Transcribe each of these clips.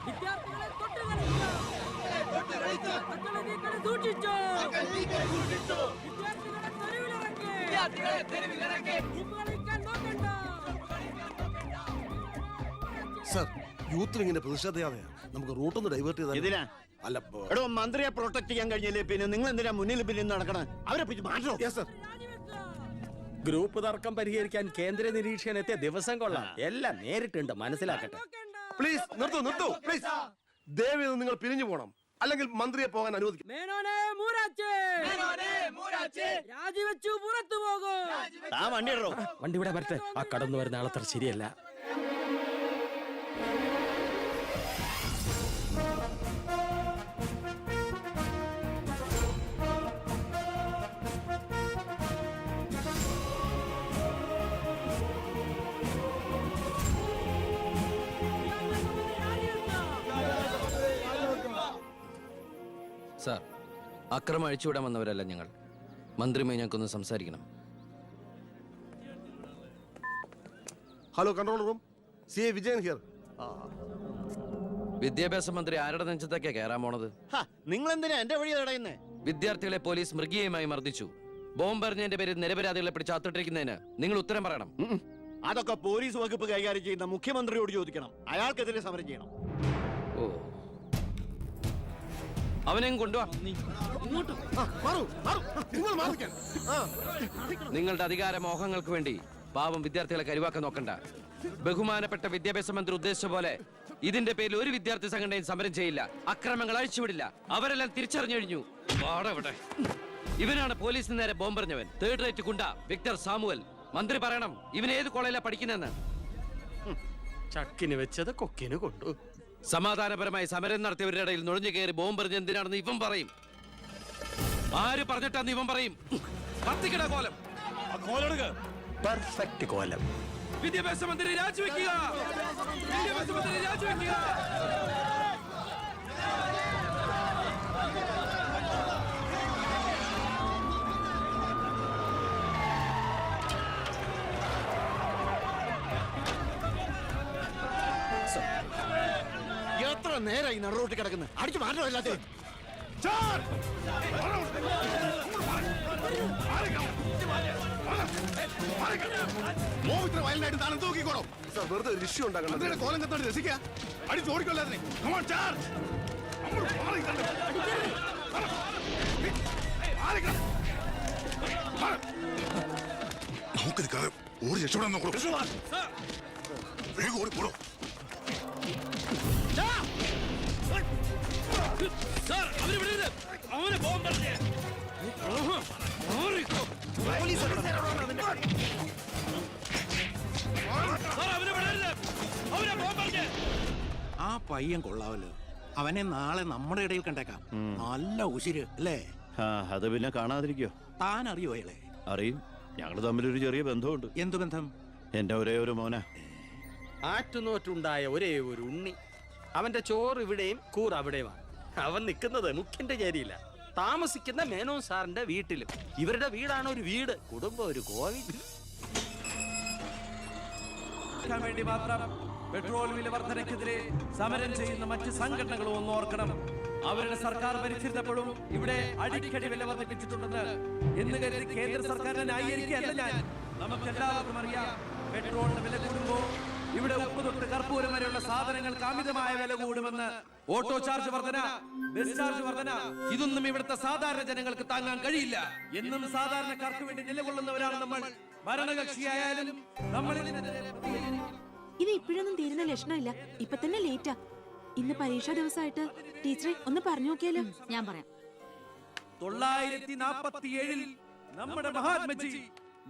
വിദ്യാർത്ഥികളെ തൊട്ട് കളിക്കുക. മക്കളെ നീക്കളെ സൂക്ഷിച്ചോ. വിദ്യാർത്ഥികളെ തെരുവിലിറക്കി. ഉപ്പ് കളിക്കാൻ നോക്കണ്ട. സർ, യൂത്ത് വിങ്ങിന്റെ പ്രതിഷേധയാതെയാ നമുക്ക് റൂട്ടൊന്ന് ഡൈവേർട്ട് ചെയ്താൽ. ഇതിനാ അല്ല എടോ, മന്ത്രിയെ പ്രൊട്ടക്ട് ചെയ്യാൻ കഴിഞ്ഞില്ലേ പിന്നെ നിങ്ങൾ എന്തിനാ മുന്നിൽ പിന്നിൽ നടക്കണം? അവരെ പിടിച്ച് മാറ്റോ? സർ, ഗ്രൂപ്പ് തർക്കം പരിഹരിക്കാൻ കേന്ദ്ര നിരീക്ഷകൻ എത്തിയ ദിവസം കൊള്ളാം. എല്ലാം നേരിട്ടുണ്ട്, മനസ്സിലാക്കട്ടെ. പ്ലീസ് നിർത്തൂ പ്ലീസ്. ദയവ് നിങ്ങൾ പിരിഞ്ഞു പോണം, അല്ലെങ്കിൽ മന്ത്രിയെ പോകാൻ അനുവദിക്കും. മേനോനെ മൂരാച്ചേ രാജിവെച്ചു പുറത്തു പോകും. ആ വണ്ടി ഇടോ. വണ്ടി ഇവിടെ വരട്ടെ. ആ കടന്നു വരുന്ന ആളത്ര ശരിയല്ല. സാർ, അക്രമം അഴിച്ചുവിടാൻ വന്നവരല്ല ഞങ്ങൾ. മന്ത്രിയുമായി ഞങ്ങൾക്കൊന്ന് സംസാരിക്കണം. Hello, control room, CA Vijayan here. വിദ്യാഭ്യാസ മന്ത്രി ആരുടെ നെഞ്ചത്തൊക്കെ കയറാൻ പോണത്? നിങ്ങൾ എന്തിനാ എന്റെ വഴി തടയുന്നേ? വിദ്യാർത്ഥികളെ പോലീസ് മൃഗീയമായി മർദ്ദിച്ചു. ബോംബെറിഞ്ഞതിന്റെ പേരിൽ നിരപരാധികളെ പിടിച്ച് അത്തിട്ടിരിക്കുന്നതിന് നിങ്ങൾ ഉത്തരം പറയണം. അതൊക്കെ പോലീസ് വകുപ്പ് കൈകാര്യം ചെയ്യുന്ന മുഖ്യമന്ത്രിയോട് ചോദിക്കണം. അയാൾക്കെതിരെ സമരം ചെയ്യണം. ഓ, അവനെയും കൊണ്ടുവാ. നിങ്ങളുടെ അധികാര മോഹങ്ങൾക്ക് വേണ്ടി പാവം വിദ്യാർത്ഥികളെ കരുവാക്കാൻ നോക്കണ്ട. ബഹുമാനപ്പെട്ട വിദ്യാഭ്യാസ മന്ത്രി ഉദ്ദേശിച്ച പോലെ ഇതിന്റെ പേരിൽ ഒരു വിദ്യാർത്ഥി സംഘടനയും സമരം ചെയ്യില്ല. അക്രമങ്ങൾ അഴിച്ചുവിടില്ല. അവരെല്ലാം തിരിച്ചറിഞ്ഞു കഴിഞ്ഞു. ഇവനാണ് പോലീസിന് നേരെ ബോംബെറിഞ്ഞവൻ. 3rd റേറ്റ് ഗുണ്ട വിക്ടർ സാമുവൽ. മന്ത്രി പറയണം ഇവൻ ഏത് കോളേജിലാ പഠിക്കുന്നെന്ന്. ചക്കിന് വെച്ചത് കൊക്കിന് കൊണ്ടു. സമാധാനപരമായി സമരം നടത്തിയവരുടെ ഇടയിൽ നുഴഞ്ഞു കയറി ബോംബെറിഞ്ഞ എന്തിനാണെന്ന് ഇവൻ പറയും. ആര് പറഞ്ഞിട്ടാന്ന് ഇവൻ പറയും. കത്തിക്കട കോലം. പെർഫെക്റ്റ് കോലം. വിദ്യാഭ്യാസ മന്ത്രി രാജിവെക്കുക. വിദ്യാഭ്യാസ മന്ത്രി രാജിവെക്കുക. എത്ര നേരായി നടുറോട്ടി കിടക്കുന്നത്? അടിച്ചു മാറ്റോ എല്ലാத்தைയും. സർ, വെറുതെ ഒരു ഇഷ്യൂ ഉണ്ടാക്കണം. കോലം കത്തോട് രസിക്കുക. അടിച്ച് ഓടിക്കൊല്ലാതെ നമുക്ക് നിൽക്കാതെ ഓടി രക്ഷപ്പെടാൻ നോക്കൂ. വേഗം ഓടിപ്പോടോ. ആ പയ്യൻ കൊള്ളാവല്ലോ. അവനെ നാളെ നമ്മുടെ ഇടയിൽ കണ്ടേക്കാം. നല്ല ഉശിര് അല്ലേ? അത് പിന്നെ കാണാതിരിക്കോ? താൻ അറിയോ അയാളെ? അറിയും. ഞങ്ങൾ തമ്മിലൊരു ചെറിയ ബന്ധമുണ്ട്. എന്തു ബന്ധം? എന്റെ ഒരേ ഒരു മോന. ആറ്റുനോറ്റുണ്ടായ ഒരേ ഒരു ഉണ്ണി. അവന്റെ ചോറ് ഇവിടെയും കൂറ് അവിടെയുമാണ്. അവൻ നിൽക്കുന്നത് മുഖ്യന്റെ ചേരിയില്ല, താമസിക്കുന്ന മേനോൻ സാറിന്റെ വീട്ടിലും. ഇവരുടെ വീടാണ് ഒരു വീട്, കുടുംബം ഒരു കോവിൽ. വേണ്ടി മാത്രം പെട്രോൾ വില വർധനയ്ക്കെതിരെ സമരം ചെയ്യുന്ന മറ്റ് സംഘടനകളും ഒന്ന് ഓർക്കണം. അവരുടെ സർക്കാർ ഭരിച്ചിരുന്നപ്പോഴും ഇവിടെ അടിക്കടി വില വർദ്ധിപ്പിച്ചിട്ടുണ്ടെന്ന് എന്ന് കരുതി കേന്ദ്ര സർക്കാരിനെ ന്യായീകരിക്കുകയല്ല ഞാൻ. നമുക്കെല്ലാവർക്കും അറിയാം, പെട്രോളിന് വില കൂടുമ്പോ ഇവിടെ ഉപ്പ് തൊട്ട് കർപ്പൂരം വരെയുള്ള സാധനങ്ങൾക്ക് അമിതമായ വില കൂടുമെന്ന്. ഓട്ടോ ചാർജ് വർധന, ബസ് ചാർജ് വർധന, ഇതൊന്നും ഇവിടുത്തെ സാധാരണ ജനങ്ങൾക്ക് താങ്ങാൻ കഴിയില്ല. എന്നും സാധാരണക്കാർക്ക് വേണ്ടി നിലകൊള്ളുന്നവരാണ് നമ്മൾ. ഭരണകക്ഷിയായാലും നമ്മൾ ഇത് ഇപ്പോഴൊന്നും തീരുന്ന ലക്ഷണമില്ല. ഇപ്പൊ തന്നെ ലേറ്റാ. ഇന്ന് പരീക്ഷാ ദിവസമായിട്ട് ടീച്ചറെ ഒന്ന് പറഞ്ഞു നോക്കിയാലോ? ഞാൻ പറയാം. 947 നമ്മുടെ മഹാത്മജി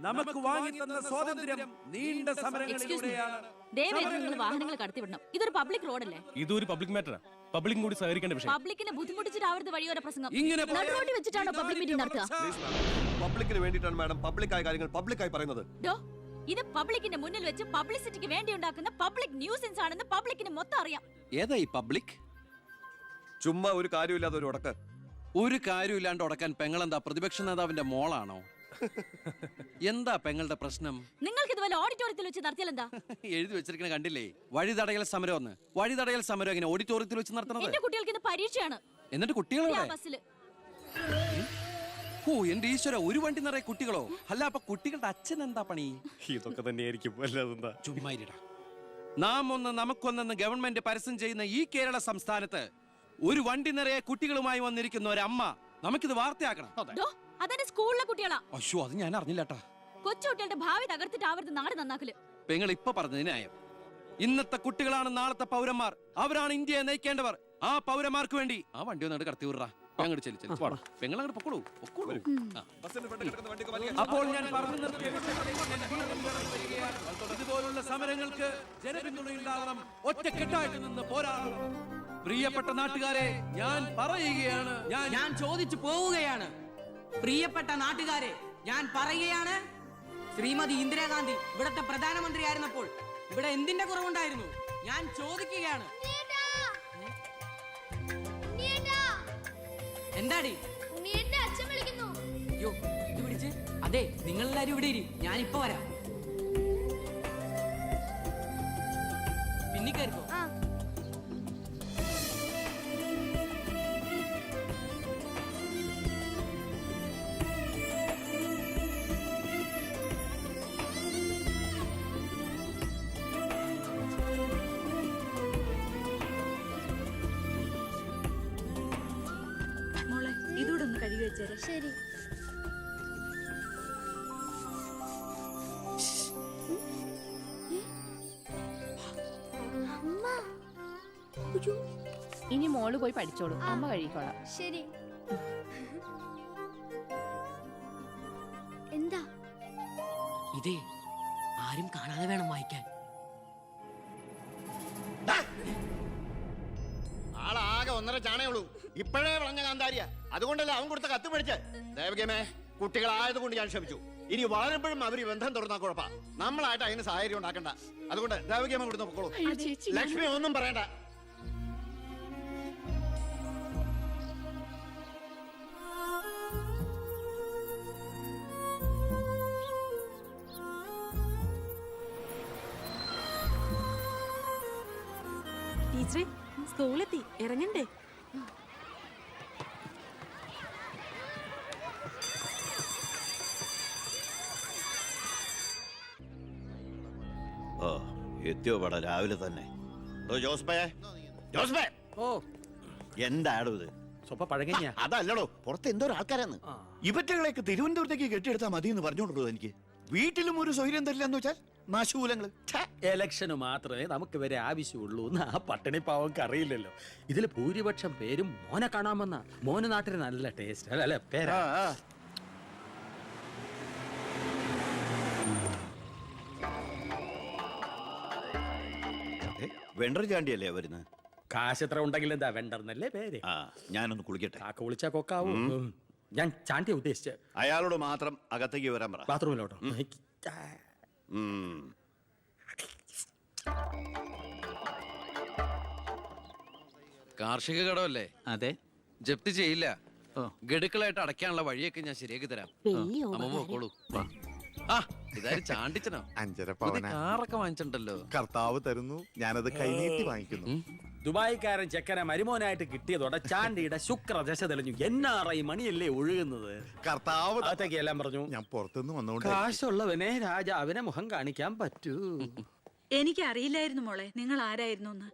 നമുക്ക് വാങ്ങിത്തന്ന സ്വാതന്ത്ര്യം നീണ്ട സമരങ്ങളിലൂടെയാണ്. നിങ്ങൾ വാഹനങ്ങൾ കടത്തിവിടണം. ഇതൊരു പബ്ലിക് റോഡല്ലേ? ഇതൊരു പബ്ലിക് മാറ്ററാ. പബ്ലിക്കും കൂടി സഹകരിക്കേണ്ട വിഷയം. പബ്ലിക്കിനെ ബുദ്ധിമുട്ടിച്ചിട്ടാവരുത് വഴിയോര പ്രസംഗം. ഇങ്ങനെ നടുറോട്ടി വെച്ചിട്ടാണോ പബ്ലിക് മീറ്റിംഗ് നടത്തുക? പബ്ലിക്കിന് വേണ്ടിയിട്ടാണ് മാഡം പബ്ലിക്കായ കാര്യങ്ങൾ പബ്ലിക്കായി പറയുന്നത്. ഇത് പബ്ലിക്കിന്റെ മുന്നിൽ വെച്ച് പബ്ലിസിറ്റിക്ക് വേണ്ടി ഉണ്ടാക്കുന്ന പബ്ലിക് ന്യൂസൻസ് ആണെന്ന് പബ്ലിക്കിന് മൊത്തം അറിയാം. ഏതാ ഈ പബ്ലിക്? ചുമ്മാ ഒരു കാര്യമില്ലാതെ ഒരു ഉടക്ക്. ഒരു കാര്യമില്ലാണ്ട് ഉടക്കാൻ പെങ്ങളെന്താ പ്രതിപക്ഷ നേതാവിന്റെ മോളാണോ? എന്താ പെങ്ങളുടെ പ്രശ്നം? നിങ്ങൾക്ക് ഇതുപോലെ ഓഡിറ്റോറിയത്തിൽ വെച്ച് നടത്തിയാൽ എന്താ? എഴുതി വെച്ചിരിക്കണ കണ്ടില്ലേ? വഴിതടയൽ സമരം ഒന്ന്. വഴിതടയൽ സമരം എങ്ങനെ ഓഡിറ്റോറിയത്തിൽ വെച്ച് നടത്തണത്? എന്റെ കുട്ടികൾക്ക് ഇന്ന് പരീക്ഷയാണ്. എന്നിട്ട് കുട്ടികളെ ബസ്സിൽ. ഓ എന്റെ ഈശ്വര, ഒരു വണ്ടി നിറയെ കുട്ടികളോ? അല്ല അപ്പൊ കുട്ടികളുടെ അച്ഛൻ എന്താ പണി? ഇതൊക്കെ തന്നെയായിരിക്കും. അല്ലാതെന്താ? ചുമ്മാരിടാ. നാം ഒന്ന് നമുക്കൊന്നെന്ന് ഗവൺമെന്റ് പരസ്യം ചെയ്യുന്ന ഈ കേരള സംസ്ഥാനത്ത് ഒരു വണ്ടി നിറയെ കുട്ടികളുമായി വന്നിരിക്കുന്ന ഒരമ്മ നമുക്കിത് വാർത്തയാക്കണം. അതെന്റെ സ്കൂളിലെ കുട്ടികളാ. അയ്യോ, അത് ഞാൻ അറിഞ്ഞില്ലട്ടാ. കൊച്ചുകുട്ടികളുടെ ഭാവി തകർത്തിട്ടാവരുത് നാട് നന്നാക്കല്. പെങ്ങൾ ഇപ്പൊ പറഞ്ഞത് ന്യായം. ഇന്നത്തെ കുട്ടികളാണ് നാളത്തെ പൗരന്മാർ. അവരാണ് ഇന്ത്യയെ നയിക്കേണ്ടവർ. ആ പൗരന്മാർക്ക് വേണ്ടി ആ വണ്ടി ഒന്നായിട്ട് കടത്തി വിടറാ. പെങ്ങൾ അങ്ങോട്ട് പൊക്കോളൂ. അപ്പോൾ ഞാൻ പറഞ്ഞു നിർത്തിയ ഇതുപോലുള്ള സമരങ്ങൾക്ക് ജനപിന്തുണയുണ്ടാകണം. ഒറ്റക്കെട്ടായിട്ട് നിന്ന് പോരാടണം. പ്രിയപ്പെട്ട നാട്ടുകാരെ, ഞാൻ പറയുകയാണ്, ഞാൻ ചോദിച്ചു പോവുകയാണ്. പ്രിയപ്പെട്ട നാട്ടുകാരെ, ഞാൻ പറയുകയാണ്, ശ്രീമതി ഇന്ദിരാഗാന്ധി ഇവിടത്തെ പ്രധാനമന്ത്രിയായിരുന്നപ്പോൾ ഇവിടെ എന്തിന്റെ കുറവുണ്ടായിരുന്നു? ഞാൻ ചോദിക്കുകയാണ്. എന്താടി? അച്ഛൻ വിളിക്കുന്നു. അയ്യോ, ഇത് പിടിച്ച്. അതെ, നിങ്ങളെല്ലാരും ഇവിടെ ഇരി, ഞാനിപ്പോ വരാം. പിന്നിക്കായിരിക്കോ? മോളെ, ഇതൂടെ ഒന്ന് കഴുകി വെച്ചേരെ. ശരി. ഇനി മോള് പോയി പഠിച്ചോളൂ, അമ്മ കഴുകിക്കോളാം. ശരി. എന്താ? ഇതേ ആരും കാണാതെ വേണം വായിക്കാൻ. ആളാകെ 1.5 ചാണേ ഉള്ളൂ. ഇപ്പോഴേ പറഞ്ഞ കാന്താരിയ. അതുകൊണ്ടല്ലേ അവൻ കൊടുത്ത കത്ത് പഠിച്ച്. ദേവകമേ, കുട്ടികളായതുകൊണ്ട് ഞാൻ ക്ഷമിച്ചു. ഇനി വളരുമ്പോഴും അവർ ബന്ധം തുറന്നാ കുഴപ്പാ. നമ്മളായിട്ട് അതിന് സാഹചര്യം ഉണ്ടാക്കണ്ട. അതുകൊണ്ട് ദേവകമ കൊടുത്ത് പൊക്കോളൂ. ലക്ഷ്മി ഒന്നും പറയണ്ട. ടീച്ചറെ, സ്കൂളെത്തി, ഇറങ്ങണ്ടേ? ഓ, എത്തിയോ പട രാവിലെ തന്നെ. ജോസ്ബേ, ഓ എന്താടോ ഇത്? സ്വപ്പ പഴകഞ്ഞ. അതല്ലടോ, പുറത്ത് എന്തോ ആൾക്കാരാന്ന്. ഇവറ്റകളെയൊക്കെ തിരുവനന്തപുരത്തേക്ക് കെട്ടിയെടുത്താൽ മതി എന്ന് പറഞ്ഞോണ്ടോ എനിക്ക്. വീട്ടിലും ഒരു സൗകര്യം തരില്ല എന്ന് വെച്ചാൽ നാശൂലങ്ങള്. എലക്ഷന് മാത്രമേ നമുക്ക് വരെ ആവശ്യമുള്ളൂ എന്ന് ആ പട്ടിണി പാവങ്ങൾക്ക് അറിയില്ലല്ലോ. ഇതിൽ ഭൂരിപക്ഷം പേരും മോനെ കാണാമെന്ന. മോന് നാട്ടിൽ നല്ല ടേസ്റ്റ് അല്ലേ പേരാ. വെണ്ടർ ചാണ്ടിയല്ലേ വരുന്നത്? കാശ് എത്ര ഉണ്ടെങ്കിൽ എന്താ വെണ്ടർന്നല്ലേ പേര്. ഞാനൊന്ന് കുളിക്കട്ടെ. കാക്ക വിളിച്ചാ കൊക്കാവും. ഞാൻ ചാണ്ടിയ ഉദ്ദേശിച്ച. അയാളോട് മാത്രം അകത്തേക്ക് വരാൻ പറ. ബാത്റൂമിലോട്ടോ. കാർഷിക കടമല്ലേ? അതെ. ജപ്തി ചെയ്യില്ല. ഗഡുക്കളായിട്ട് അടയ്ക്കാനുള്ള വഴിയൊക്കെ ഞാൻ ശരിയാക്കി തരാം. അമ്മ പോക്കോളൂ. ആ, ഇതാരും ചാണ്ടിച്ചനോ? 5.5 പവന കാറൊക്കെ വാങ്ങിച്ചിട്ടുണ്ടല്ലോ. കർത്താവ് തരുന്നു, ഞാനത് കൈനീട്ടി വാങ്ങിക്കുന്നു. ദുബായിക്കാരൻ ചെക്കനെ മരുമോനായിട്ട് കിട്ടിയതോടെ ചാണ്ടിയുടെ ശുക്രദശ തെളിഞ്ഞു. NRI മണിയല്ലേ ഒഴുകുന്നത്. കർത്താവ് അകത്തേക്ക് എല്ലാം പറഞ്ഞു. ഞാൻ പുറത്തുനിന്ന് വന്നോണ്ട് കാശുള്ളവനെ രാജാവിനെ മുഖം കാണിക്കാൻ പറ്റൂ. എനിക്കറിയില്ലായിരുന്നു മോളെ നിങ്ങൾ ആരായിരുന്നു എന്ന്.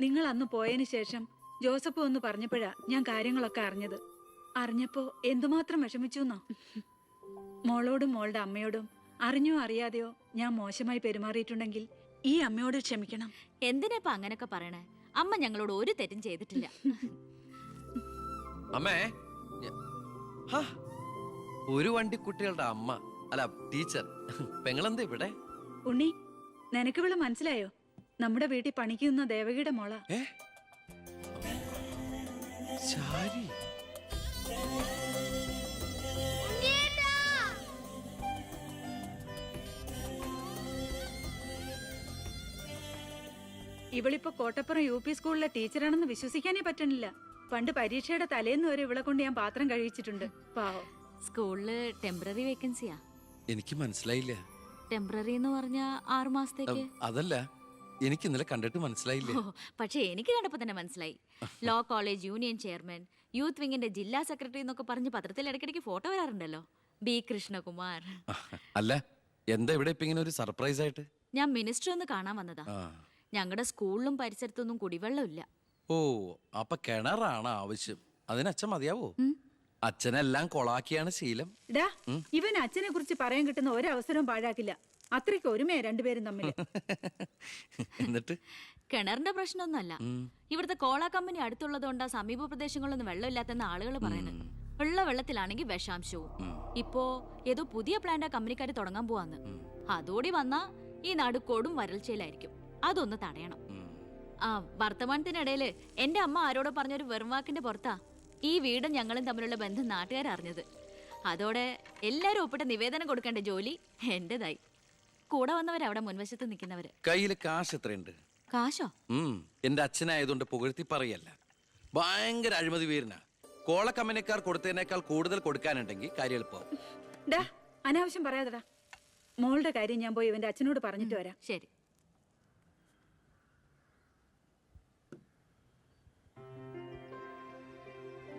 നിങ്ങൾ അന്ന് പോയതിനു ശേഷം ജോസഫ് ഒന്ന് പറഞ്ഞപ്പോഴാ ഞാൻ കാര്യങ്ങളൊക്കെ അറിഞ്ഞത്. അറിഞ്ഞപ്പോ എന്തുമാത്രം വിഷമിച്ചു എന്നോ. മോളോടും മോളുടെ അമ്മയോടും അറിഞ്ഞോ അറിയാതെയോ ഞാൻ മോശമായി പെരുമാറിയിട്ടുണ്ടെങ്കിൽ ഈ അമ്മയോട് ക്ഷമിക്കണം. എന്തിനാ അങ്ങനൊക്കെ പറയണേ? അമ്മ ഞങ്ങളോട് ഒരു തെറ്റും ചെയ്തിട്ടില്ല. അമ്മേ, ഒരു വണ്ടി കുട്ടികളുടെ അമ്മ അല്ല ടീച്ചർ. പെങ്ങളെന്താ ഇവിടെ? ഉണ്ണി, നിനക്കിവിടെ മനസ്സിലായോ? നമ്മുടെ വീട്ടിൽ പണിക്കുന്ന ദേവകിയുടെ മോള. ശാരി. ഇവളിപ്പോ കോട്ടപ്പുറം UP സ്കൂളിലെ ടീച്ചറാണെന്ന് വിശ്വസിക്കാനേ പറ്റണില്ല. പണ്ട് പരീക്ഷയുടെ തലേന്ന് വരെ ഇവളെ കൊണ്ട് ഞാൻ പാത്രം കഴിച്ചിട്ടുണ്ട്. പാവം. സ്കൂളില് ടെമ്പററി വേക്കൻസിയാ. എനിക്ക് മനസ്സിലായില്ല. ടെമ്പററി എന്ന് പറഞ്ഞ 6 മാസത്തേക്ക്. അതല്ല, എനിക്ക് ഇന്നലെ കണ്ടിട്ട് മനസ്സിലായില്ല. പക്ഷെ എനിക്ക് കണ്ടപ്പോ തന്നെ മനസ്സിലായി. Law college union chairman, youth വിങ്ങിന്റെ ജില്ലാ സെക്രട്ടറി എന്നൊക്കെ പറഞ്ഞ് പത്രത്തിൽ ഇടയ്ക്കിടയ്ക്ക് ഫോട്ടോ വരാറുണ്ടല്ലോ. ബി കൃഷ്ണകുമാർ. അല്ല, എന്താ ഇവിടെ ഇപ്പൊ ഇങ്ങനെ ഒരു സർപ്രൈസ് ആയിട്ട്? ഞാൻ മിനിസ്റ്റർ ഒന്ന് കാണാൻ വന്നതാ. ഞങ്ങളുടെ സ്കൂളിലും പരിസരത്തൊന്നും കുടിവെള്ളമില്ല. ഓ, അപ്പൊ കിണറാണ് ആവശ്യം. അതിന് അച്ഛൻ മതിയാവോ? അച്ഛനെല്ലാം കൊളാക്കിയാണ് ശീലം. ഡാ, ഇവൻ അച്ഛനെ കുറിച്ച് പറയാൻ കിട്ടുന്ന ഒരവസരവും പാഴാക്കില്ല. അത്രയ്ക്ക് ഒരുമയാ രണ്ടുപേരും തമ്മിൽ. എന്നിട്ട് കിണറിന്റെ പ്രശ്നമൊന്നുമല്ല. ഇവിടുത്തെ കോള കമ്പനി അടുത്തുള്ളതുകൊണ്ടാ സമീപ പ്രദേശങ്ങളിലൊന്നും വെള്ളമില്ലാത്തെന്ന് ആളുകൾ പറയുന്നത്. ഉള്ള വെള്ളത്തിലാണെങ്കിൽ വിഷാംശവും. ഇപ്പോ ഏതോ പുതിയ പ്ലാന്റ് കമ്പനിക്കാര് തുടങ്ങാൻ പോവാന്ന്. അതോടി വന്നാ ഈ നാട് കൊടും വരൾച്ചയിലായിരിക്കും. അതൊന്ന് തടയണം. വർത്തമാനത്തിനിടയില് എന്റെ അമ്മ ആരോടോ പറഞ്ഞൊരു വെറും വാക്കിന്റെ പുറത്താ ഈ വീടും ഞങ്ങളും തമ്മിലുള്ള ബന്ധം നാട്ടുകാരറിഞ്ഞത്. അതോടെ എല്ലാരും ഒപ്പിട്ട് നിവേദനം കൊടുക്കേണ്ട ജോലി എന്റേതായി. കൂടെ വന്നവരവിടെ മുൻവശത്ത് നിൽക്കുന്നവര്. കയ്യില് കാശ് എത്രയുണ്ട്? കാശോ? എന്റെ അച്ഛനായതുകൊണ്ട് പുകഴ്ത്തി പറയല്ല. ഭയങ്കര അഴിമതി വീരനാ. കോള കമ്പനിക്കാർ കൊടുത്തതിനേക്കാൾ കൂടുതൽ കൊടുക്കാനുണ്ടെങ്കിൽ കാര്യം എളുപ്പം. ഡാ, അനാവശ്യം പറയാതെടാ. മോളുടെ കാര്യം ഞാൻ പോയി ഇവന്റെ അച്ഛനോട് പറഞ്ഞിട്ട് വരാം. ശരി.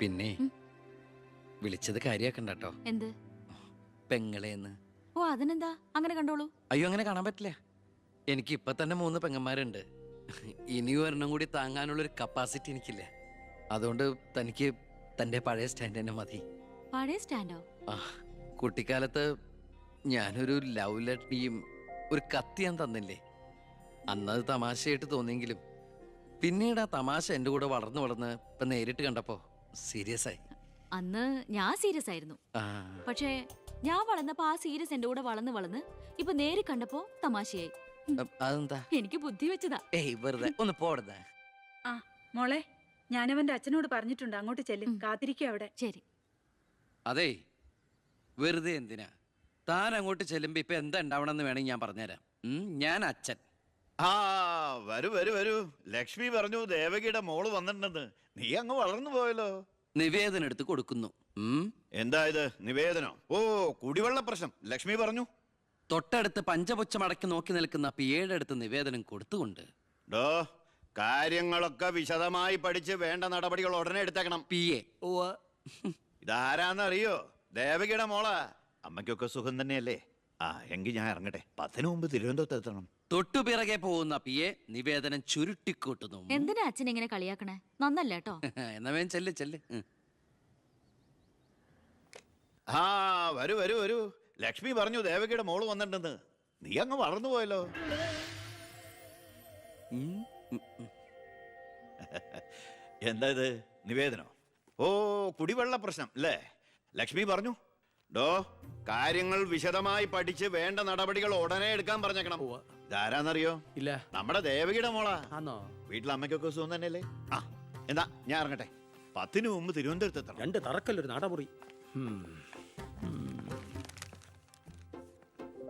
പിന്നെ വിളിച്ചത് കാര്യാക്കണ്ട കേട്ടോ. എന്ത്? പെങ്ങളേന്ന്. ഓ, അതിനെന്താ? അങ്ങനെ കണ്ടോളൂ. അയ്യോ, അങ്ങനെ കാണാൻ പറ്റില്ല. എനിക്ക് ഇപ്പൊ തന്നെ 3 പെങ്ങന്മാരുണ്ട്. ഇനി ഒരെണ്ണം കൂടി താങ്ങാനുള്ളൊരു കപ്പാസിറ്റി എനിക്കില്ല. അതുകൊണ്ട് തനിക്ക് തന്റെ പഴയ സ്റ്റാൻഡ് തന്നെ മതി. പഴയ സ്റ്റാൻഡോ? കുട്ടിക്കാലത്ത് ഞാനൊരു ലവ് ലെറ്ററിയും ഒരു കത്തി ഞാൻ തന്നില്ലേ. അന്നത് തമാശയായിട്ട് തോന്നിയെങ്കിലും പിന്നീട് ആ തമാശ എന്റെ കൂടെ വളർന്ന് വളർന്ന് ഇപ്പൊ നേരിട്ട് കണ്ടപ്പോ സീരിയസ് ആയി. അന്ന് ഞാൻ സീരിയസ് ആയിരുന്നു. പക്ഷേ ഞാൻ വളർന്നപ്പോ ആ സീരിയസ് എന്റെ കൂടെ വളർന്ന് വളർന്ന് ഇപ്പൊ നേരി കണ്ടപ്പോ തമാശയായി. അതെന്താ? എനിക്ക് ബുദ്ധി വെച്ചതാ. ഏയ്, വെറുതെ ഒന്ന് പോടുന്ന. മോളെ, ഞാനവന്റെ അച്ഛനോട് പറഞ്ഞിട്ടുണ്ട്. അങ്ങോട്ട് ചെല്ലും. കാത്തിരിക്കും അവിടെ. ശരി. അതെ, വെറുതെ എന്തിനാ? താൻ അങ്ങോട്ട് ചെല്ലുമ്പോ ഇപ്പൊ എന്താ ഉണ്ടാവണമെന്ന് വേണമെങ്കിൽ ഞാൻ പറഞ്ഞുതരാം. ഞാൻ അച്ഛൻ. വരൂ വരൂ വരൂ. ലക്ഷ്മി പറഞ്ഞു ദേവകിയുടെ മോള് വന്നിട്ടുണ്ടെന്ന്. നീ അങ്ങ് വളർന്നു പോയല്ലോ. നിവേദനം എടുത്ത് കൊടുക്കുന്നു. എന്താ ഇത് നിവേദനം? ഓ, കുടിവെള്ള പ്രശ്നം ലക്ഷ്മി പറഞ്ഞു. തൊട്ടടുത്ത് പഞ്ചപുച്ഛം അടക്കി നോക്കി നിൽക്കുന്ന പിയുടെ അടുത്ത് നിവേദനം കൊടുത്തുകൊണ്ട് കാര്യങ്ങളൊക്കെ വിശദമായി പഠിച്ച് വേണ്ട നടപടികൾ ഉടനെ എടുത്തേക്കണം. പിയെ. ഇതാരാന്നറിയോ? ദേവകിയുടെ മോളാ. അമ്മയ്ക്കൊക്കെ സുഖം തന്നെയല്ലേ? എങ്കിൽ ഞാൻ ഇറങ്ങട്ടെ. 10 മുമ്പ് തിരുവനന്തപുരത്ത് എത്തണം. തൊട്ടുപിറകെ പോകുന്ന പിയെ നിവേദനം ചുരുട്ടിക്കൂട്ടുന്നു. എന്തിനാ അച്ഛൻ ഇങ്ങനെ കളിയാക്കണേ? നന്നല്ല കേട്ടോ. എന്നാ വേഗം ചെല്ല് ചെല്ല്. വരൂ വരൂ വരൂ. ലക്ഷ്മി പറഞ്ഞു ദേവകിയുടെ മോള് വന്നിട്ടുണ്ടെന്ന്. നീ അങ്ങ് വളർന്നു പോയല്ലോ. എന്താ ഇത്? നിവേദനോ? ഓ, കുടിവെള്ള പ്രശ്നം അല്ലേ? ലക്ഷ്മി പറഞ്ഞു കാര്യങ്ങൾ വിശദമായി പഠിച്ച് വേണ്ട നടപടികൾ ഉടനെ എടുക്കാൻ പറഞ്ഞേക്കണം. ഇതാരാന്നറിയോ? ഇല്ല. നമ്മുടെ ദേവകിയുടെ മോളാ. ആണോ? വീട്ടിൽ അമ്മയ്ക്കൊക്കെ സുഖം തന്നെയല്ലേ? എന്താ ഞാൻ ഇറങ്ങട്ടെ. 10 മുമ്പ് തിരുവനന്തപുരത്ത് എത്തണം. 2 തറക്കല്ലൊരു നാടമുറി.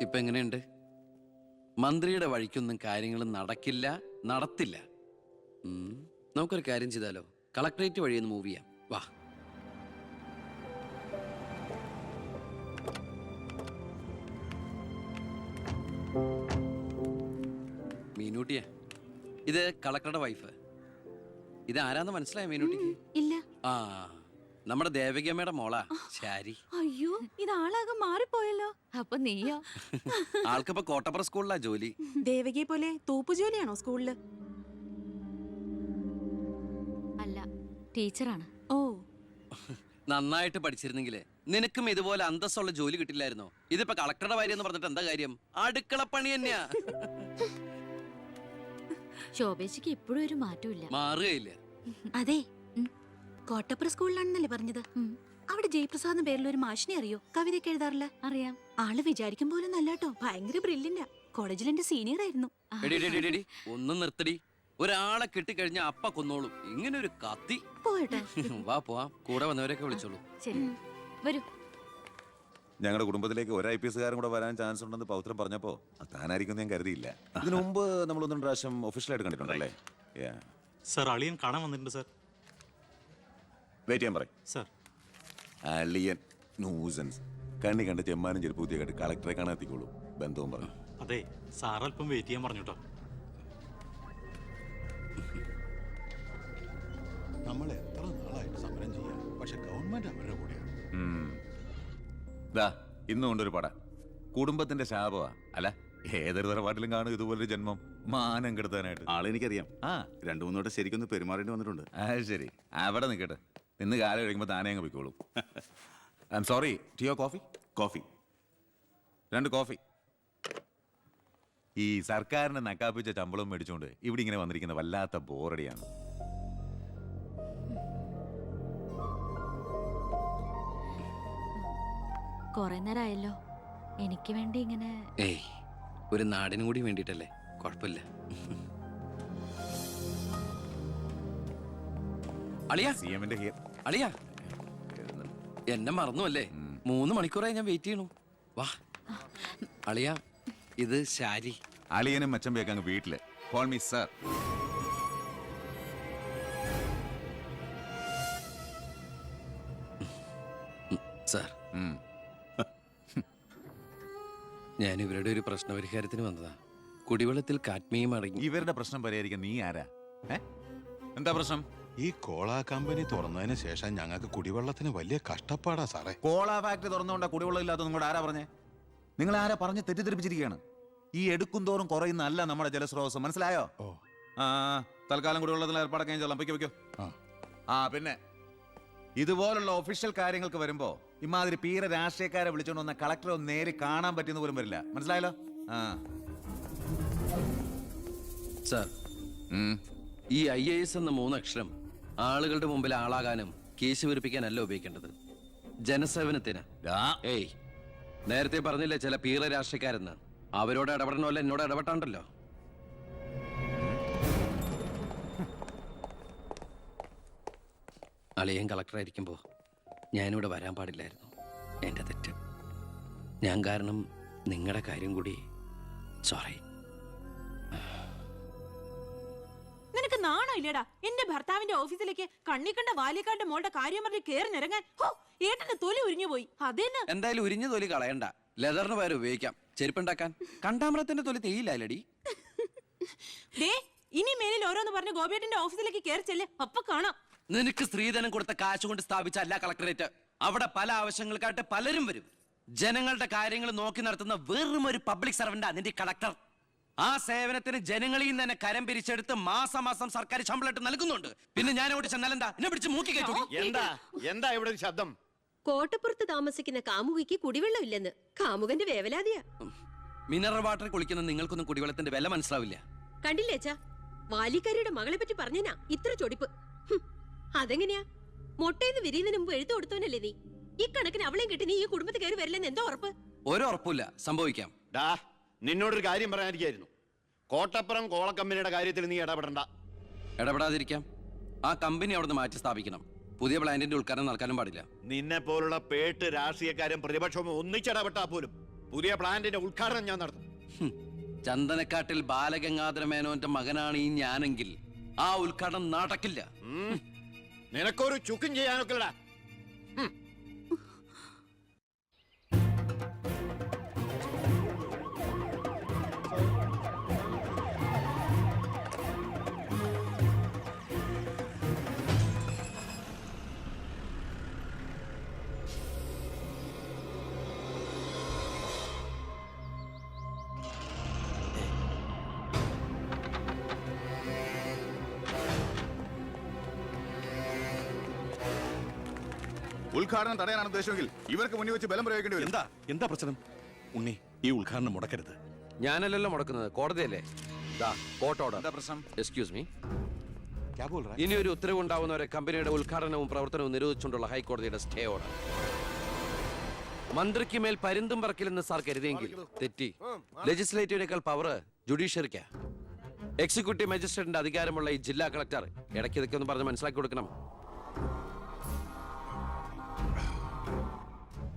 ഇപ്പൊ എങ്ങനെയുണ്ട്? മന്ത്രിയുടെ വഴിക്കൊന്നും കാര്യങ്ങൾ നടക്കില്ല, നടത്തില്ല. നമുക്കൊരു കാര്യം ചെയ്താലോ? കളക്ടറേറ്റ് വഴി ഒന്ന് മൂവ് ചെയ്യാം. വാ. മീനൂട്ടിയെ, ഇത് കളക്ടറുടെ വൈഫ്. ഇത് ആരാന്ന് മനസ്സിലായോ മീനൂട്ടിക്ക്? ഇല്ല. നമ്മുടെ ദേവകിയമ്മയുടെ മോളാ ശാരി. അയ്യോ, ഇത് ആളാകെ മാറിപ്പോയല്ലോ. അപ്പൊ നീയോ? ആൾക്കിപ്പോ കോട്ടപ്പുറ സ്കൂളിലാ ജോലി. ദേവകിയെ പോലെ തൂപ്പു ജോലിയാണോ സ്കൂളില്? അല്ല, ടീച്ചറാണ്. ഓ, നന്നായിട്ട് പഠിച്ചിരുന്നെങ്കിലേ നിനക്കും ഇതുപോലെ അന്തസ്സുള്ള ജോലി കിട്ടില്ലായിരുന്നോ? ഇതിപ്പോ കളക്ടറുടെ ഭാര്യ എന്ന് പറഞ്ഞിട്ട് എന്താ കാര്യം? അടുക്കളപ്പണി തന്നെയാ. ശോഭേച്ചിക്ക് ഇപ്പോഴും ഒരു മാറ്റമില്ല. മാറുകയില്ല. അതെ, കോട്ടപ്പുറ സ്കൂളിലാണെന്നല്ലേ പറഞ്ഞത്? അവിടെ ജയപ്രസാദ് പേരിൽ ഒരു മാഷിനെ അറിയോ? കവിതയൊക്കെ എഴുതാറില്ല. അറിയാം. ആള് വിചാരിക്കും പോലും നല്ലാട്ടോ. ഭയങ്കര ബ്രില്യന്റാ. കോളേജിൽ എന്റെ സീനിയർ ആയിരുന്നു. ഒന്നും നിർത്തടി. ഒരാളെ കിട്ടിക്കഴിഞ്ഞാ അപ്പ കൊന്നോളും. ഇങ്ങനെ ഒരു കത്തി. പോയട്ടെ. വാ പോവാം. കൂടെ വന്നവരൊക്കെ വിളിച്ചോളൂ. ശരി, വരൂ. ഞങ്ങളുടെ കുടുംബത്തിലേക്ക് ഒരു IPS കാരൻ കൂടെ വരാൻ ചാൻസ് ഉണ്ടെന്ന് പൗത്രം പറഞ്ഞപ്പോ താനായിരിക്കും ഞാൻ കരുതിയില്ല. ഇതിനു മുമ്പ് നമ്മൾ 1-2 പ്രാവശ്യം ഒഫീഷ്യലായിട്ട് കണ്ടിട്ടുണ്ടല്ലേ? സർ, അളിയൻ കാണാൻ വന്നിട്ടുണ്ട് സർ. വെയിറ്റ് ചെയ്യാൻ പറയും. സർ, അളിയൻ ന്യൂസൻസ്. കണ്ണി കണ്ട ചെമ്മാനും ചെരുപ്പ് കുത്തിയായിട്ട് കളക്ടറെ കാണാൻ എത്തിക്കോളൂ. ബന്ധവും പറഞ്ഞു. അതെ, സാർ അല്പം വെയിറ്റ് ചെയ്യാൻ പറഞ്ഞോട്ടോ. നമ്മൾ എത്ര നാളായിട്ട് സമരം ചെയ്യാം, പക്ഷെ ഗവൺമെന്റ് അവരുടെ കൂടെയാണ്. ഇന്നും കൊണ്ടൊരു പട കുടുംബത്തിന്റെ ശാപമാ. അല്ല, ഏതൊരു തറവാട്ടിലും കാണും ഇതുപോലൊരു ജന്മം. മാനം കെടുത്താനായിട്ട്. ആളെനിക്കറിയാം. 2-3 വട്ടം ശരിക്കൊന്ന് പെരുമാറേണ്ടി വന്നിട്ടുണ്ട്. ശരി, അവിടെ നിൽക്കട്ടെ. ഇന്ന് കാലം കഴിയുമ്പോൾ താനേ അങ്ങ് പോയിക്കോളൂ. I am sorry. ടീയോ കോഫി? Coffee 2 coffee. ഈ സർക്കാരിന്റെ നക്കാപ്പിച്ച ശമ്പളം മേടിച്ചുകൊണ്ട് ഇവിടെ ഇങ്ങനെ വന്നിരിക്കുന്ന വല്ലാത്ത ബോറടിയാണ്. കൊറേ നേരമായല്ലോ. എനിക്ക് വേണ്ടി ഇങ്ങനെ ഏയ്, ഒരു നാടിനും കൂടി വേണ്ടിട്ടല്ലേ, കുഴപ്പമില്ല. അളിയാ, സിഎമ്മിന്റെ അളിയാ, എന്നെ മറന്നു അല്ലേ? 3 മണിക്കൂറായി ഞാൻ വെയിറ്റ് ചെയ്യണു. വാ അളിയാ, ഇത് ശാരി. അളിയനും മച്ചമ്പയൊക്കെ അങ്ങ് വീട്ടില്. Call me sir. സാർ, ഞാൻ ഇവരുടെ ഒരു പ്രശ്നപരിഹാരത്തിന് വന്നതാ. കുടിവെള്ളത്തിൽ കാഡ്മിയം അടങ്ങി. ഇവരുടെ പ്രശ്നം പരിഹരിക്കാൻ നീ ആരാ? എന്താ പ്രശ്നം? ഈ കോള കമ്പനി തുറന്നതിന് ശേഷം ഞങ്ങൾക്ക് കുടിവെള്ളത്തിന് വലിയ കഷ്ടപ്പാടാ സാറേ. കോള ഫാക്ടറി തുറന്നുകൊണ്ടാ കുടിവെള്ളം ഇല്ലാത്ത നിങ്ങളോട് ആരാ പറഞ്ഞേ? നിങ്ങൾ ആരാ പറഞ്ഞ് തെറ്റിദ്ധരിപ്പിച്ചിരിക്കുകയാണ്. ഈ എടുക്കും തോറും കുറയുന്ന അല്ല നമ്മുടെ ജലസ്രോതസ്. മനസ്സിലായോ? തൽക്കാലം കുടിവെള്ളത്തിൽ ഏർപ്പാടൊക്കെ ചെല്ലാം. വെക്കോ. പിന്നെ ഇതുപോലുള്ള ഒഫീഷ്യൽ കാര്യങ്ങൾക്ക് വരുമ്പോ ഇമാതിരി പീര രാഷ്ട്രീയക്കാരെ വിളിച്ചോണ്ട് വന്ന കളക്ടറെ ഒന്ന് നേരി കാണാൻ പറ്റിയെന്ന് പോലും വരില്ല. മനസ്സിലായല്ലോ? സാർ, ഈ IAS എന്ന 3 അക്ഷരം ആളുകളുടെ മുമ്പിൽ ആളാകാനും കേസ് വിരിപ്പിക്കാനല്ല ഉപയോഗിക്കേണ്ടത്, ജനസേവനത്തിന്. ഏയ്, നേരത്തെ പറഞ്ഞില്ലേ ചില പീറ രാഷ്ട്രീയക്കാരെന്ന്? അവരോട് ഇടപെടണമല്ല, എന്നോട് ഇടപെട്ടാണ്ടല്ലോ. അളിയൻ കളക്ടറായിരിക്കുമ്പോൾ ഞാനിവിടെ വരാൻ പാടില്ലായിരുന്നു. എൻ്റെ തെറ്റ്. ഞാൻ കാരണം നിങ്ങളുടെ കാര്യം കൂടി. സോറി. നിനക്ക് നാണോ ഇല്ലടാ? എന്റെ ഭർത്താവിന്റെ ഓഫീസിലേക്ക് കണ്ണിക്കണ്ട വാലിക്കാരുടെ മോളുടെ കാര്യം പറഞ്ഞ് കേറി നിറങ്ങാൻ. ഏട്ടന്റെ തൊലി ഉരിഞ്ഞു പോയി. അതേന്ന് എന്തായാലും ഉരിഞ്ഞ തൊലി കളയണ്ട, ലെതറിന് പകരം ഉപയോഗിക്കാം. ചെരുപ്പുണ്ടാക്കാൻ കണ്ടാമറത്തിന്റെ തൊലി തേയില്ലടി. ഇനി മേലിൽ ഓരോന്ന് പറഞ്ഞ് ഗോപിയേട്ടന്റെ ഓഫീസിലേക്ക് കേറി ചെല്ലേ, അപ്പൊ കാണാം. നിനക്ക് സ്ത്രീധനം കൊടുത്ത കാശ് കൊണ്ട് സ്ഥാപിച്ച അല്ല കളക്ടറേറ്റ്. അവിടെ പല ആവശ്യങ്ങൾക്കായിട്ട് പലരും വരും. ജനങ്ങളുടെ കാര്യങ്ങൾ നോക്കി നടത്തുന്ന വെറും ഒരു പബ്ലിക് സർവന്റാ നിന്റെ കളക്ടർ. ആ സേവനത്തിന് ജനങ്ങളിൽ നിന്ന് തന്നെ കരം പിരിച്ചെടുത്ത് മാസം മാസം സർക്കാർ ശമ്പളമായിട്ട് നൽകുന്നുണ്ട്. പിന്നെ ഞാൻ അവിടെ ചെന്നാലെന്താ? എന്നെ പിടിച്ച് മൂക്കി കയറ്റി. എന്താ ഇവിടെ ഒരു ശബ്ദം? കോട്ടപ്പുറത്ത് താമസിക്കുന്ന കാമുകിക്ക് കുടിവെള്ളം ഇല്ലെന്ന് കാമുകന്റെ വേവലാതിയാ. മിനറൽ വാട്ടർ കുളിക്കുന്ന നിങ്ങൾക്കൊന്നും കുടിവെള്ളത്തിന്റെ വില മനസ്സിലാവില്ല. കണ്ടില്ലേ അച്ഛാ, വാലിക്കാരിയുടെ മകളെ പറ്റി പറഞ്ഞാ ഇത്ര ചൊടിപ്പ്. അതെങ്ങനെയാ? മൊട്ടേന്ന് വിരിയുന്നതിന് മുമ്പ് എഴുത്തു കൊടുത്തവനല്ലേ നീ? ഈ കണക്കിന് അവളെയും കെട്ടി നീ ഈ കുടുംബത്തിൽ കയറി വരില്ലെന്ന് എന്തോ ഉറപ്പ്? ഒരു ഉറപ്പില്ല, സംഭവിക്കാം. നിന്നോടൊരു കാര്യം പറയാനിരിക്കായിരുന്നു. കോട്ടപ്പുറം കോള കമ്പനിയുടെ കാര്യത്തിൽ നീ ഇടപെടണ്ട. ഇടപെടാതിരിക്കാം. ആ കമ്പനി അവിടുന്ന് മാറ്റി സ്ഥാപിക്കണം. പുതിയ പ്ലാന്റിന്റെ ഉദ്ഘാടനം നടക്കാനും പാടില്ല. നിന്നെ പോലുള്ള പേട്ട് രാഷ്ട്രീയക്കാരും പ്രതിപക്ഷവും ഒന്നിച്ചിടപെട്ടാ പോലും പുതിയ പ്ലാന്റിന്റെ ഉദ്ഘാടനം ഞാൻ നടത്തും. ചന്ദനക്കാട്ടിൽ ബാലഗംഗാധര മേനോന്റെ മകനാണ് ഈ ഞാനെങ്കിൽ ആ ഉദ്ഘാടനം നടക്കില്ല. നിനക്കൊരു ചുക്കും ചെയ്യാനൊക്കെ. ഉദ്ഘാടനം തടയാനാണ് ഉദ്ദേശമെങ്കിൽ ഇവർക്ക് മുന്നിൽ വെച്ച് ബലം പ്രയോഗിക്കേണ്ടി വരും. എന്താ പ്രശ്നം? ഉണ്ണി, ഈ ഉദ്ഘാടനം മുടക്കരുത്. ഞാനല്ലല്ലോ മുടക്കുന്നത്, കോടതിയല്ലേ. എന്താ പ്രശ്നം? Excuse me. ഇനി ഒരു ഉത്തരവ് ഉണ്ടാവുന്നവരെ കമ്പനിയുടെ ഉദ്ഘാടനവും പ്രവർത്തനവും നിരോധിച്ചുകൊണ്ടുള്ള ഹൈക്കോടതിയുടെ സ്റ്റേ ഓർഡർ. മന്ത്രിക്ക് മേൽ പരുന്തും പറക്കില്ലെന്ന് സാർ കരുതിയെങ്കിൽ തെറ്റി. ലെജിസ്ലേറ്റീവിനേക്കാൾ പവർ ജുഡീഷ്യറിക്കാ. എക്സിക്യൂട്ടീവ് മജിസ്ട്രേറ്റിന്റെ അധികാരമുള്ള ഈ ജില്ലാ കളക്ടർ ഇടയ്ക്ക് ഇതൊക്കെ ഒന്ന് പറഞ്ഞ് മനസ്സിലാക്കി കൊടുക്കണം.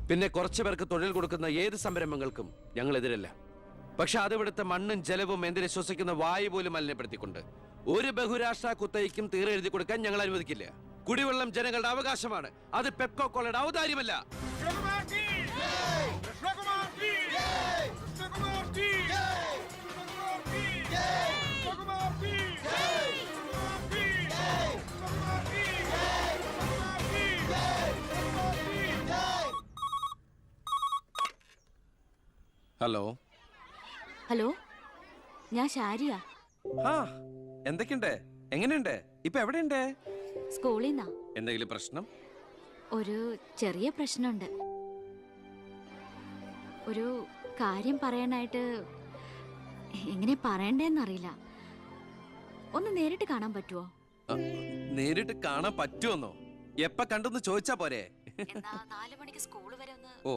പിന്നെ കുറച്ചു പേർക്ക് തൊഴിൽ കൊടുക്കുന്ന ഏത് സംരംഭങ്ങൾക്കും ഞങ്ങൾ എതിരല്ല. പക്ഷെ അതിവിടുത്തെ മണ്ണും ജലവും എന്തിനെ ശ്വസിക്കുന്ന വായു പോലും മലിനപ്പെടുത്തിക്കൊണ്ട് ഒരു ബഹുരാഷ്ട്ര കുത്തയ്ക്കും തീരെ എഴുതി കൊടുക്കാൻ ഞങ്ങൾ അനുവദിക്കില്ല. കുടിവെള്ളം ജനങ്ങളുടെ അവകാശമാണ്. അത് പെപ്കോ കോളയുടെ ഔദാര്യമല്ല. ഹലോ. ഹലോ, ഞാൻ ഷാരിയ. ആ എന്തൊക്കെയുണ്ട്? എങ്ങനെയുണ്ട്? ഇപ്പൊ എവിടെയുണ്ട്? സ്കൂളിൽ നിന്നാ. എന്തെങ്കിലും പ്രശ്നം? ഒരു ചെറിയ പ്രശ്നമുണ്ട്. ഒരു കാര്യം പറയാനായിട്ട് എങ്ങനെ പറയണ്ടേന്നറിയില്ല. ഒന്ന് നേരിട്ട് കാണാൻ പറ്റുമോ? നേരിട്ട് കാണാൻ പറ്റുമെന്നോ? എപ്പ കണ്ടെന്ന് ചോദിച്ചാ പോരെ? എന്നാ 4 മണിക്ക് സ്കൂൾ വരെ ഒന്ന്. ഓ